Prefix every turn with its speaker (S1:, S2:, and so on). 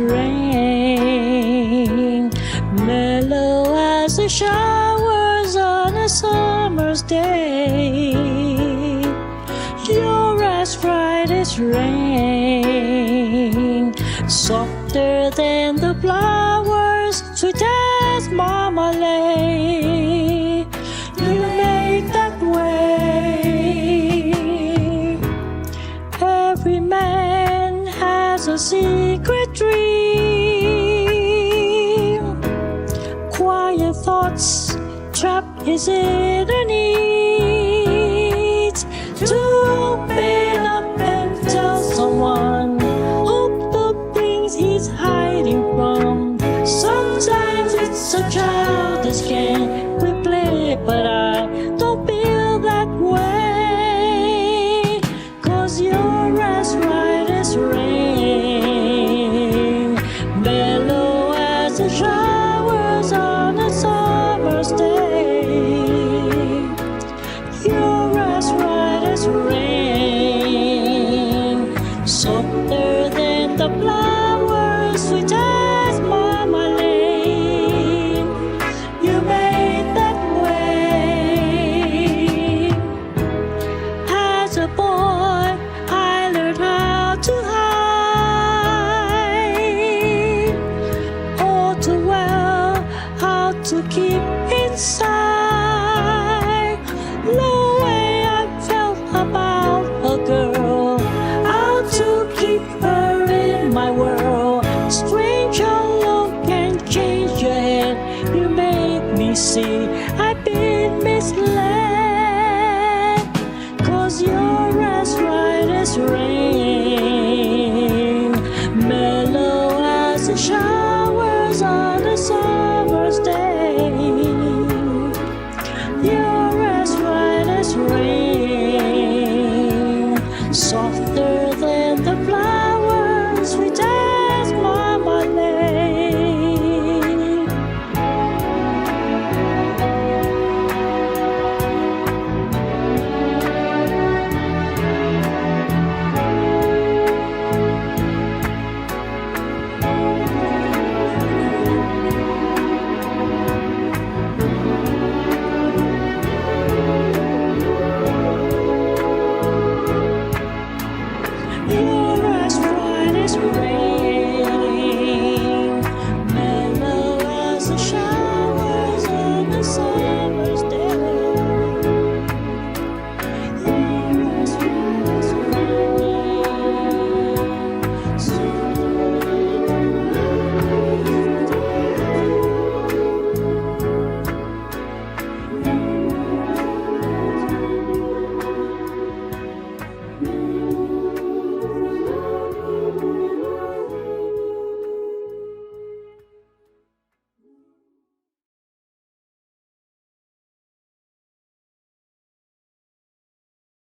S1: rain, mellow as the showers on a summer's day. You're as bright as rain, softer than the flowers, sweet as marmalade. You make that way. Every man has a secret dream, quiet thoughts trap his inner needs. To open up and tell someone of the things he's hiding from. Sometimes it's a childish game we play, but I don't feel that way. 'Cause you're as bright as rain, mellow as the showers on a summer's day. You're as bright as rain, softer than the flowers, sweet as marmalade. You made that way. As a boy, I learned how to hide, all too well how to keep inside. No way I felt about a girl, how to keep her in my world. Strange how love can change your head. You made me see I've been misled.